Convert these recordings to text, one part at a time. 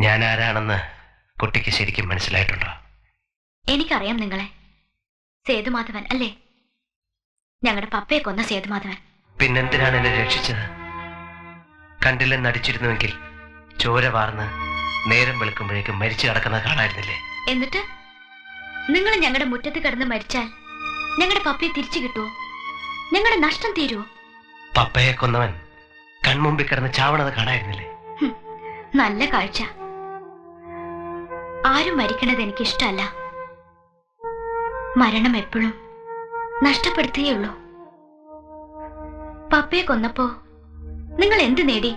ഞാൻ ആരാണെന്ന് കുട്ടിക്ക് ശരിക്കും മനസ്സിലായിട്ടുണ്ടോ? എനിക്കറിയാം നിങ്ങളെ. സേതുമാധവൻ അല്ലേ? ഞങ്ങളുടെ പപ്പയെ കൊന്ന സേതുമാധവൻ. പിന്നെന്തിനാണ് എന്നെ രക്ഷിച്ചത്? കണ്ടില്ലെന്ന് നടിച്ചിരുന്നുവെങ്കിൽ ചോര വാർന്ന് നേരം വെളുക്കുമ്പോഴേക്കും മരിച്ചു കിടക്കുന്നത് കാണായിരുന്നില്ലേ? എന്നിട്ട് നിങ്ങൾ ഞങ്ങളുടെ മുറ്റത്ത് കിടന്ന് മരിച്ചാൽ ഞങ്ങളുടെ പപ്പയെ തിരിച്ചു കിട്ടുമോ? ഞങ്ങളുടെ നഷ്ടം തീരുമോ? പപ്പയെ കൊന്നവൻ കൺമുമ്പിൽ കിടന്ന് ചാവണത് കാണായിരുന്നില്ലേ? നല്ല കാഴ്ച. ആരും മരിക്കണത് എനിക്കിഷ്ടമല്ല. മരണം എപ്പോഴും നഷ്ടപ്പെടുത്തുകയുള്ളൂ. പപ്പയെ കൊന്നപ്പോ നിങ്ങൾ എന്ത് നേടി?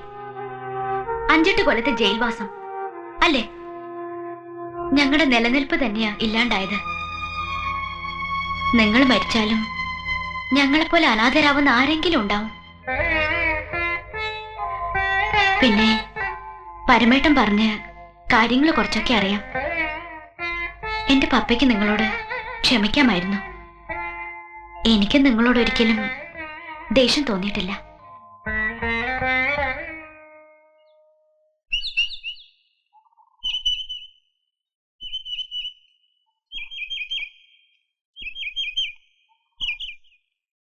5-8 കൊല്ലത്തെ ജയിൽവാസം അല്ലേ? ഞങ്ങളുടെ നിലനിൽപ്പ് തന്നെയാ ഇല്ലാണ്ടായത്. നിങ്ങൾ മരിച്ചാലും ഞങ്ങളെപ്പോലെ അനാഥരാവുന്ന ആരെങ്കിലും ഉണ്ടാവും. പിന്നെ പരമേട്ടൻ പറഞ്ഞ് കാര്യങ്ങൾ കുറച്ചൊക്കെ അറിയാം. എന്റെ പപ്പയ്ക്ക് നിങ്ങളോട് ക്ഷമിക്കാമായിരുന്നു. എനിക്ക് നിങ്ങളോട് ഒരിക്കലും ദേഷ്യം തോന്നിയിട്ടില്ല.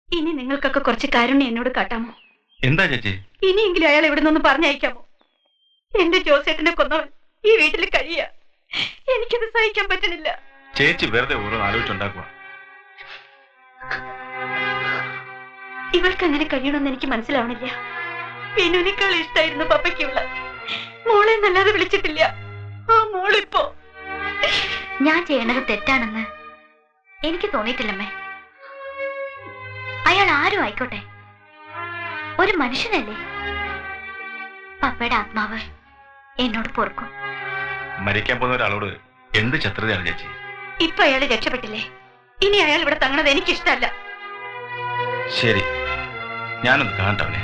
ഇനി നിങ്ങൾക്കൊക്കെ കുറച്ച് കാരുണ്യം എന്നോട് കാട്ടാമോ? എന്താ ചേച്ചി? ഇനിയെങ്കിലും അയാൾ ഇവിടെ നിന്ന് പറഞ്ഞയക്കാമോ? എന്റെ ജോസേട്ടനെ കൊന്നവൻ ഈ വീട്ടിൽ കഴിയ. എനിക്കത് സഹിക്കാൻ പറ്റണില്ല. ചേച്ചി വെറുതെ ഓരോന്ന് ആലോചിച്ചുണ്ടാക്കുക. ഇവൾക്ക് അങ്ങനെ കഴിയണമെന്ന് എനിക്ക് മനസ്സിലാവണില്ല. വിനുവിനേക്കാൾ ഇഷ്ടായിരുന്നു പപ്പയ്ക്കുള്ള മോളെ നല്ലാതെ വിളിച്ചിട്ടില്ല. ആ മോളിപ്പോ ഞാൻ ചെയ്യണത് തെറ്റാണെന്ന് എനിക്ക് തോന്നിയിട്ടില്ലമ്മേ. അയാൾ ആരും ആയിക്കോട്ടെ, ഒരു മനുഷ്യനല്ലേ. പപ്പയുടെ ആത്മാവ് എന്നോട് പൊറുക്കും. മരിക്കാൻ പോകുന്ന ഒരാളോട് എന്ത് ശത്രുതയാണ് ചേച്ചി? ഇപ്പൊ അയാൾ രക്ഷപ്പെട്ടില്ലേ? ഇനി അയാൾ ഇവിടെ തങ്ങണത് എനിക്കിഷ്ടല്ല. ശരി, ഞാനൊന്ന് കാണട്ടവനെ.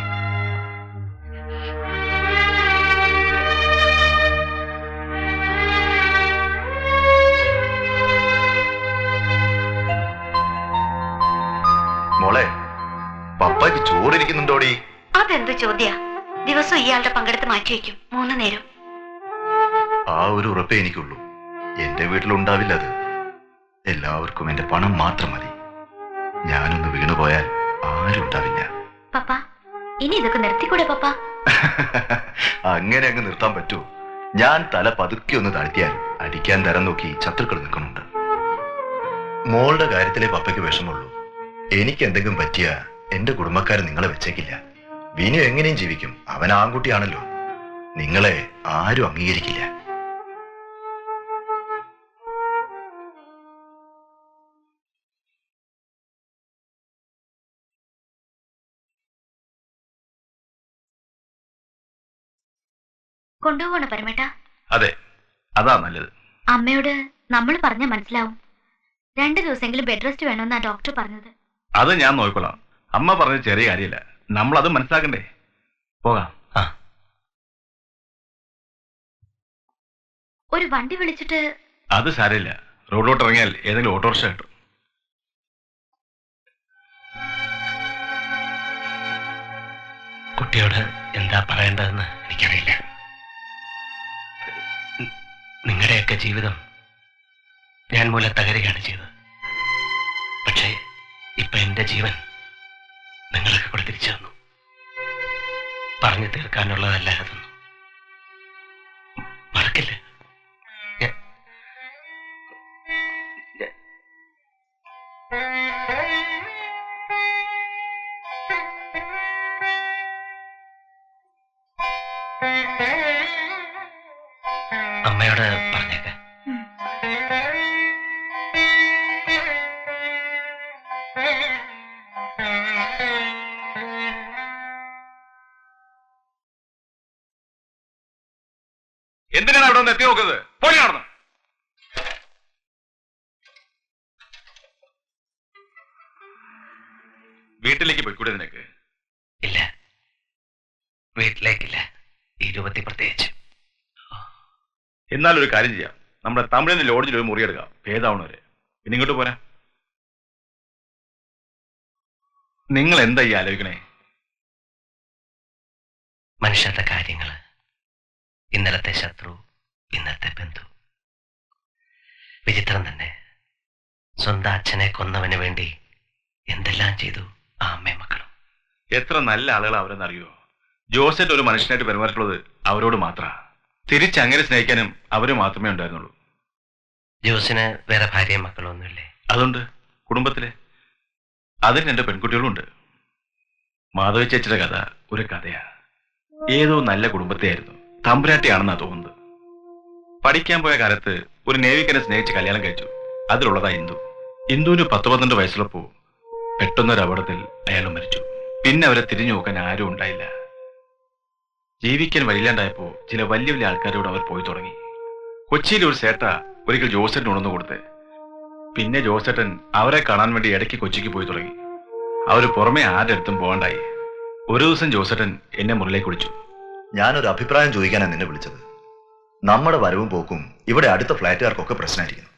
മോളെ, പപ്പയ്ക്ക് ചോറിരിക്കുന്നുണ്ടോടി? അതെന്ത് ചോദ്യ? ദിവസം ഇയാളുടെ പങ്കെടുത്ത് മാറ്റിവെക്കും 3 നേരം. ആ ഒരു ഉറപ്പേ എനിക്കുള്ളൂ. എന്റെ വീട്ടിലുണ്ടാവില്ല അത്. എല്ലാവർക്കും എന്റെ പണം മാത്രം മതി. ഞാനൊന്ന് വീണുപോയാൽ ആരും ഉണ്ടാവില്ല. പപ്പ, ഇനി ഇതൊക്കെ നിർത്തിക്കൂടെ പപ്പ? അങ്ങനെ അങ്ങ് നിർത്താൻ പറ്റുമോ? ഞാൻ തല പതുക്കെ ഒന്ന് താഴ്ത്തിയാൽ അടിക്കാൻ തരം നോക്കി ശത്രുക്കൾ നിൽക്കുന്നുണ്ട്. മോളുടെ കാര്യത്തിലെ പപ്പയ്ക്ക് വിഷമുള്ളൂ. എനിക്ക് എന്തെങ്കിലും പറ്റിയ എന്റെ കുടുംബക്കാർ നിങ്ങളെ വെച്ചേക്കില്ല. വിനു എങ്ങനെയും ജീവിക്കും. അവൻ ആൺകുട്ടിയാണല്ലോ. നിങ്ങളെ ആരും അംഗീകരിക്കില്ല. കൊണ്ടുപോകണ പരമേട്ട? അതെ, അതാ നല്ലത്. അമ്മയോട് നമ്മൾ പറഞ്ഞാൽ മനസ്സിലാവും. 2 ദിവസമെങ്കിലും ബെഡ് റെസ്റ്റ് വേണമെന്നാ ഡോക്ടർ പറഞ്ഞത്. അത് ഞാൻ നോക്കിക്കൊള്ളാം. അമ്മ പറഞ്ഞത് ചെറിയ കാര്യമില്ല. നമ്മളത് മനസ്സിലാക്കണ്ടേ? പോകാം. ഒരു വണ്ടി വിളിച്ചിട്ട്. അത് സാരമില്ല. റോഡിലോട്ട് ഇറങ്ങിയാൽ ഏതെങ്കിലും ഓട്ടോറിക്ഷ കിട്ടും. കുട്ടിയോട് എന്താ പറയേണ്ടതെന്ന് എനിക്കറിയില്ല. നിങ്ങളുടെയൊക്കെ ജീവിതം ഞാൻ മൂലം തകരുകയാണ് ചെയ്തത്. പക്ഷേ ഇപ്പൊ എന്റെ ജീവൻ നിങ്ങളൊക്കെ കൂടെ തിരിച്ചു തന്നു. പറഞ്ഞു തീർക്കാനുള്ളതല്ല അതൊന്നും. മറക്കില്ല. അമ്മയോട് പറഞ്ഞേക്ക. എന്തിനാണ് അവിടെ ഒന്ന് എത്തി നോക്കുന്നത്? പോയി നടന്നു. വീട്ടിലേക്ക് പോയിക്കൂടെ നിനക്ക്? ഇല്ല, വീട്ടിലേക്കില്ല. ഈ രൂപത്തിൽ പ്രത്യേകിച്ച്. എന്നാലൊരു കാര്യം ചെയ്യാം. നമ്മുടെ തമിഴിന്റെ ലോഡ്ജിൽ ഒരു മുറിയെടുക്കാം, ഭേദാവണവരെ. പിന്നെ ഇങ്ങോട്ട് പോരാ. നിങ്ങൾ എന്താ ഈ ആലോചിക്കണേ? മനുഷ്യരുടെ കാര്യങ്ങള്. ഇന്നലത്തെ ശത്രു വിചിത്രം തന്നെ. സ്വന്തം അച്ഛനെ കൊന്നവന് വേണ്ടി എന്തെല്ലാം ചെയ്തു ആ അമ്മയും മക്കളും. എത്ര നല്ല ആളുകൾ അവരെന്നറിയോ? ജോസറ്റ് ഒരു മനുഷ്യനായിട്ട് പെരുമാറിയിട്ടുള്ളത് അവരോട് മാത്രമാണ്. തിരിച്ചങ്ങനെ സ്നേഹിക്കാനും അവര് മാത്രമേ ഉണ്ടായിരുന്നുള്ളൂ. ജോസിന് വേറെ ഭാര്യയും മക്കളും ഒന്നുമില്ലേ? അതുണ്ട്, കുടുംബത്തിലെ. അതിന് എൻ്റെ പെൺകുട്ടികളുണ്ട്. മാധവി ചേച്ചിയുടെ കഥ ഒരു കഥയാ. ഏതോ നല്ല കുടുംബത്തെയായിരുന്നു, തമ്പുരാട്ടിയാണെന്നാ തോന്നുന്നത്. പഠിക്കാൻ പോയ കാലത്ത് ഒരു നേവിക്കനെ സ്നേഹിച്ച് കല്യാണം കഴിച്ചു. അതിലുള്ളതാ ഇന്ദു. ഇന്ദുവിന് 10-12 വയസ്സുള്ളപ്പോ പെട്ടെന്നൊരു അപകടത്തിൽ അയാൾ മരിച്ചു. പിന്നെ അവരെ തിരിഞ്ഞു നോക്കാൻ ആരും ഉണ്ടായില്ല. ജീവിക്കാൻ വഴിയില്ലാണ്ടായപ്പോ ചില വലിയ വലിയ ആൾക്കാരോട് അവർ പോയി തുടങ്ങി. കൊച്ചിയിൽ ഒരു സേട്ട ഒരിക്കൽ ജോസേട്ടൻ ഉണർന്നു കൊടുത്ത്. പിന്നെ ജോസേട്ടൻ അവരെ കാണാൻ വേണ്ടി ഇടയ്ക്ക് കൊച്ചിക്ക് പോയി തുടങ്ങി. അവർ പുറമെ ആരുടെ അടുത്തും പോകണ്ടായി. ഒരു ദിവസം ജോസേട്ടൻ എന്നെ മുറിലേക്ക് വിളിച്ചു. ഞാനൊരു അഭിപ്രായം ചോദിക്കാനാണ് നിന്നെ വിളിച്ചത്. നമ്മുടെ വരവും പോക്കും ഇവിടെ അടുത്ത ഫ്ലാറ്റുകാർക്കൊക്കെ പ്രശ്നമായിരിക്കുന്നു.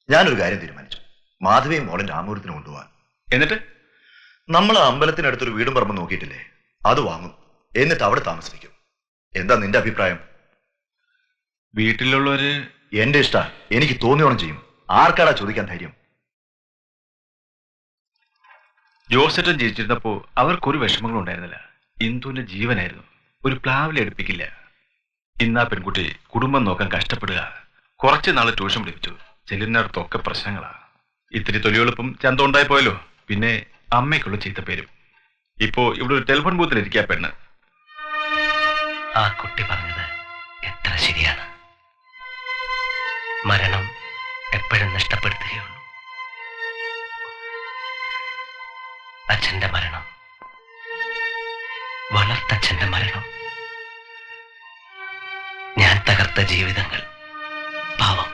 ഞാനൊരു കാര്യം തീരുമാനിച്ചു. മാധവിയും മോളും രാമപുരത്തിന് കൊണ്ടുപോകാൻ. എന്നിട്ട് നമ്മൾ അമ്പലത്തിനടുത്തൊരു വീടും പറമ്പ് നോക്കിയിട്ടില്ലേ, അത് വാങ്ങും. എന്നിട്ട് അവിടെ താമസിപ്പിക്കും. എന്താ നിന്റെ അഭിപ്രായം? വീട്ടിലുള്ളവര് എന്റെ ഇഷ്ട. എനിക്ക് തോന്നിയോണം ചെയ്യും. ആർക്കാടാ ചോദിക്കാൻ ധൈര്യം? ജോസേട്ടൻ ജീവിച്ചിരുന്നപ്പോ അവർക്കൊരു വിഷമങ്ങളും ഉണ്ടായിരുന്നില്ല. ഇന്ദുവിന്റെ ജീവനായിരുന്നു. ഒരു പ്ലാവിലെ എടുപ്പിക്കില്ല. ഇന്നാ പെൺകുട്ടി കുടുംബം നോക്കാൻ കഷ്ടപ്പെടുക. കുറച്ച് നാള് ട്യൂഷൻ പഠിപ്പിച്ചു. ചെല്ലുന്നിടത്തൊക്കെ പ്രശ്നങ്ങളാ. ഇത്തിരി തൊലിയെളുപ്പും ചന്തം ഉണ്ടായി പോയല്ലോ. പിന്നെ അമ്മയ്ക്കുള്ള ചീത്തപ്പേരും. ഇപ്പോ ഇവിടെ ഒരു ടെലിഫോൺ ബൂത്തിലിരിക്കുക പെണ്ണ്. ആ കുട്ടി പറഞ്ഞത് എത്ര ശരിയാണ്. മരണം എപ്പോഴും നഷ്ടപ്പെടുത്തുകയുള്ളൂ. അച്ഛന്റെ മരണം, വളർത്തച്ഛന്റെ മരണം, ഞാൻ തകർത്ത ജീവിതങ്ങൾ. പാവം.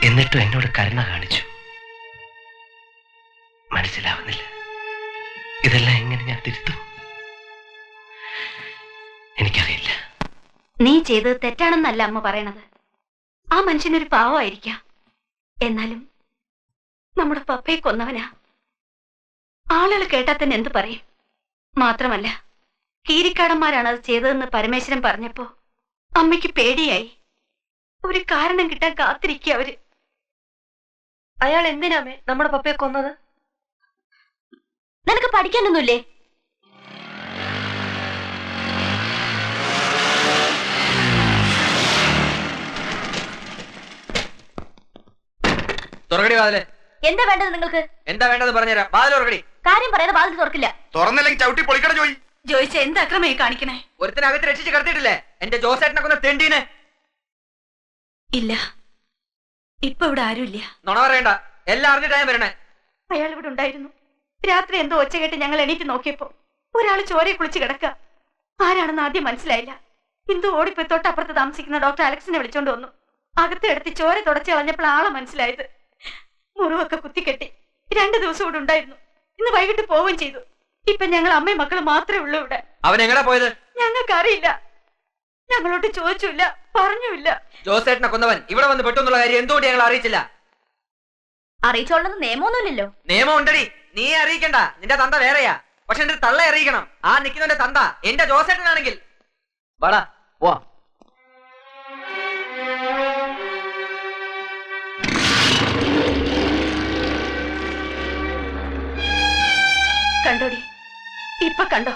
എന്നിട്ടും എന്നോട് കരുണ കാണിച്ചു. മനസ്സിലാവുന്നില്ല. ഇതെല്ലാം എങ്ങനെ ഞാൻ തിരുത്തും? എനിക്കറിയില്ല. നീ ചെയ്തത് തെറ്റാണെന്നല്ല അമ്മ പറയണത്. ആ മനുഷ്യനൊരു പാവമായിരിക്കാം. എന്നാലും നമ്മുടെ പപ്പയെ കൊന്നവനാ. ആളുകൾ കേട്ടാൽ തന്നെ എന്ത് പറയും? മാത്രമല്ല, കീരിക്കാടന്മാരാണ് അത് ചെയ്തതെന്ന് പരമേശ്വരൻ പറഞ്ഞപ്പോ അമ്മയ്ക്ക് പേടിയായി. ഒരു കാരണം കിട്ടാൻ കാത്തിരിക്കുക അവര്. അയാൾ എന്തിനാമേ നമ്മുടെ പപ്പയെ കൊന്നത്? നിനക്ക് പഠിക്കാനൊന്നുമില്ലേ? തുറക്കടി വാതില്. എന്താ വേണ്ടത് നിങ്ങൾക്ക്? എന്താ വേണ്ടത് പറഞ്ഞുതരാം. വാതിൽ തുറക്കടി. കാര്യം പറയാതെ വാതിൽ തുറക്കില്ല. തുറന്നില്ലെങ്കിൽ ചവിട്ടി പൊളിക്കട ജോയി. ജോയിച്ച എന്ത് അക്രമമായി കാണിക്കണേ? ഒരുത്തിനകത്ത് രക്ഷിച്ച് കിടത്തിയിട്ടില്ലേ എന്റെ ജോസേട്ടനെ കൊന്ന തെണ്ടീനെ? ഇല്ല, ഇപ്പൊ ഇവിടെ ആരുമില്ല. നുണ പറയണ്ട. എല്ലാം അറിഞ്ഞിട്ടായും വരണേ. അയാൾ ഇവിടെ ഉണ്ടായിരുന്നു. രാത്രി എന്തോ ഒച്ച കേട്ട് ഞങ്ങൾ എണീറ്റ് നോക്കിയപ്പോ ഒരാള് ചോരയെ കുളിച്ച് കിടക്ക. ആരാണെന്ന് ആദ്യം മനസ്സിലായില്ല. ഇന്ദു ഓടിപ്പോയി തൊട്ടപ്പുറത്ത് താമസിക്കുന്ന ഡോക്ടർ അലക്സിനെ വിളിച്ചോണ്ട് വന്നു. അകത്ത് എടുത്ത് ചോര തുടച്ച് കളഞ്ഞപ്പോൾ ആളെ മനസ്സിലായത്. മുറിവൊക്കെ കുത്തിക്കെട്ടി 2 ദിവസം ഇവിടെ ഉണ്ടായിരുന്നു. ഇന്ന് വൈകിട്ട് പോവുകയും ചെയ്തു. ഇപ്പൊ ഞങ്ങൾ അമ്മയും മക്കളും മാത്രമേ ഉള്ളൂ ഇവിടെ. അവൻ എങ്ങടാ പോയത്? ഞങ്ങൾക്ക് അറിയില്ല. ഞങ്ങളോട്ട് ചോദിച്ചില്ല, പറഞ്ഞില്ല. ജോസേട്ടനെ കൊന്നവൻ ഇവിടെ വന്ന് പെട്ടെന്നുള്ള കാര്യം എന്തുകൊണ്ട് ഞങ്ങൾ അറിയിച്ചില്ല? അറിയിച്ചോളന്ന് നിയമമൊന്നുമില്ലല്ലോ. നിയമം ഉണ്ടടി. നീ അറിയിക്കണ്ട. നിന്റെ തന്ത വേറെയാ. പക്ഷെ എന്റെ തള്ള അറിയിക്കണം. ആ നിൽക്കുന്നവന്റെ തന്ത എന്റെ ജോസേട്ടനാണെങ്കിൽ. വാടാ പോവാ. കണ്ടോടി, ഇപ്പൊ കണ്ടോ?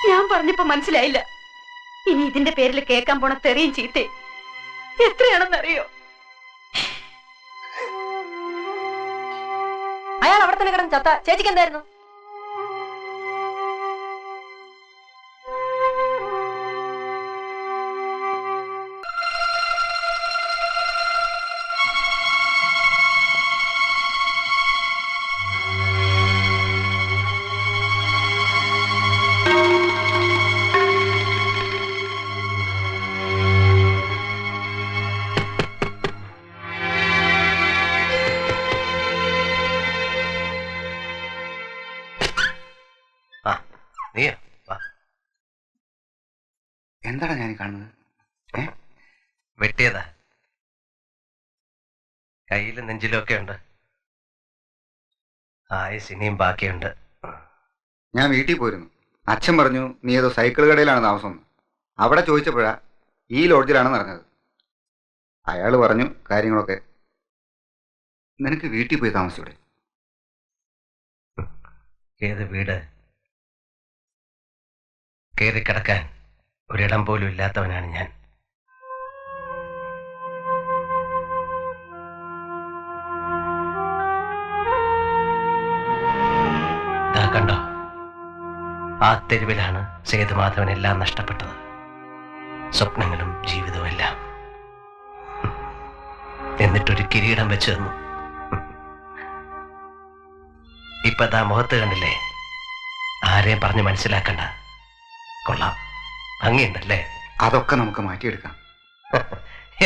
ഞാൻ പറഞ്ഞപ്പോ മനസ്സിലായില്ല. ഇനി ഇതിന്റെ പേരിൽ കേൾക്കാൻ പോണ തെറിയും ചീത്തേ എത്രയാണെന്നറിയോ? അയാൾ അവിടെ തന്നെ കിടന്ന് ചത്ത. ചേച്ചിക്ക് എന്തായിരുന്നു? എന്താണ് ഞാൻ കാണുന്നത്? വെട്ടിയതാ. കയ്യിലും നെഞ്ചിലും ഒക്കെ ഉണ്ട്. ആയുസ് ഇനിയും ബാക്കിയുണ്ട്. ഞാൻ വീട്ടിൽ പോയിരുന്നു. അച്ഛൻ പറഞ്ഞു നീ ഏതോ സൈക്കിൾ കടയിലാണ് താമസം. അവിടെ ചോദിച്ചപ്പോഴാ ഈ ലോഡ്ജിലാണെന്ന് അറിഞ്ഞത്. അയാൾ പറഞ്ഞു കാര്യങ്ങളൊക്കെ. നിനക്ക് വീട്ടിൽ പോയി താമസിച്ചൂടെ? ഏത് വീട്? കയറി കിടക്കാൻ ഒരിടം പോലും ഇല്ലാത്തവനാണ് ഞാൻ. ദാ കണ്ടോ, ആ തെരുവിലാണ് സേതുമാധവൻ എല്ലാം നഷ്ടപ്പെട്ടത്. സ്വപ്നങ്ങളും ജീവിതവും എല്ലാം. എന്നിട്ടൊരു കിരീടം വെച്ചു തന്നു. ഇപ്പൊ ദാ മുഖത്ത് കണ്ടില്ലേ? ആരെയും പറഞ്ഞ് മനസ്സിലാക്കണ്ട. കൊള്ളാം, ഭംഗിയുണ്ടല്ലേ? അതൊക്കെ നമുക്ക് മാറ്റിയെടുക്കാം.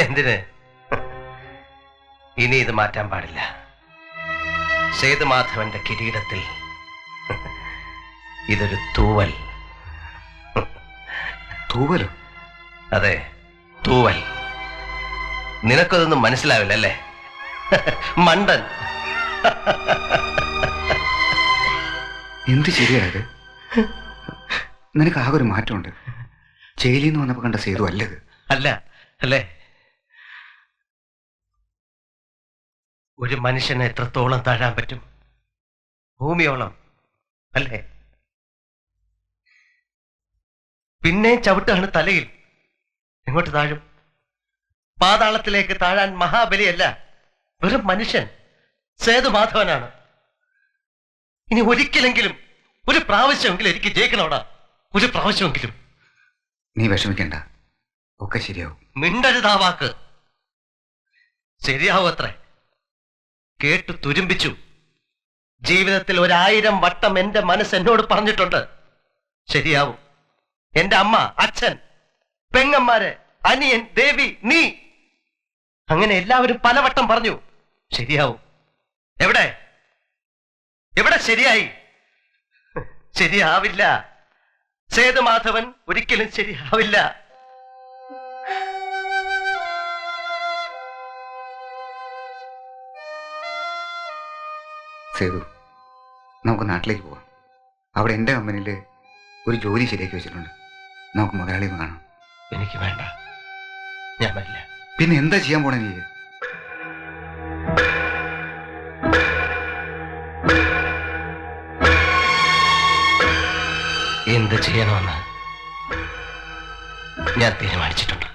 എന്തിന്? ഇനി ഇത് മാറ്റാൻ പാടില്ല. സേതുമാധവന്റെ കിരീടത്തിൽ ഇതൊരു തൂവൽ. തൂവലോ? അതെ, തൂവൽ. നിനക്കതൊന്നും മനസ്സിലാവില്ല അല്ലേ, മണ്ടൻ? എന്ത് ശരിയായത്? നിനക്ക് ആകെ ഒരു മാറ്റമുണ്ട്. ജയിലിൽ നിന്ന് വന്നപ്പോ കണ്ട സേതു അല്ലത്. അല്ല അല്ലേ? ഒരു മനുഷ്യനെ എത്രത്തോളം താഴാൻ പറ്റും? ഭൂമിയോളം അല്ലേ? പിന്നെ ചവിട്ടാണ് തലയിൽ. എങ്ങോട്ട് താഴും? പാതാളത്തിലേക്ക് താഴാൻ മഹാബലിയല്ല, വെറും മനുഷ്യൻ സേതുമാധവനാണ്. ഇനി ഒരിക്കലെങ്കിലും, ഒരു പ്രാവശ്യമെങ്കിലും എനിക്ക് ജയിക്കണോടാ, ഒരു പ്രാവശ്യമെങ്കിലും. നീ വിഷമിക്കണ്ട, ഒക്കെ ശരിയാവും. മിണ്ടരുതാ വാക്ക്. ശരിയാവും അത്രേ. കേട്ടു തുരുമ്പിച്ചു. ജീവിതത്തിൽ 1000 വട്ടം എന്റെ മനസ്സ് എന്നോട് പറഞ്ഞിട്ടുണ്ട് ശരിയാവും. എന്റെ അമ്മ, അച്ഛൻ, പെങ്ങന്മാര്, അനിയൻ, ദേവി, നീ, അങ്ങനെ എല്ലാവരും പലവട്ടം പറഞ്ഞു ശരിയാവും. എവിടെ എവിടെ ശരിയായി? ശരിയാവില്ല. സേതുമാധവൻ ഒരിക്കലും ശരിയാവില്ല. സേതു, നമുക്ക് നാട്ടിലേക്ക് പോവാം. അവിടെ എൻ്റെ കമ്പനിയിൽ ഒരു ജോലി ശരിയാക്കി വെച്ചിട്ടുണ്ട്. നമുക്ക് മുതലാളി ഒന്ന് കാണാം. എനിക്ക് വേണ്ട, ഞാൻ വരില്ല. പിന്നെ എന്താ ചെയ്യാൻ പോണേ നീ? എന്ത് ചെയ്യണമെന്ന് ഞാൻ തീരുമാനിച്ചിട്ടുണ്ട്.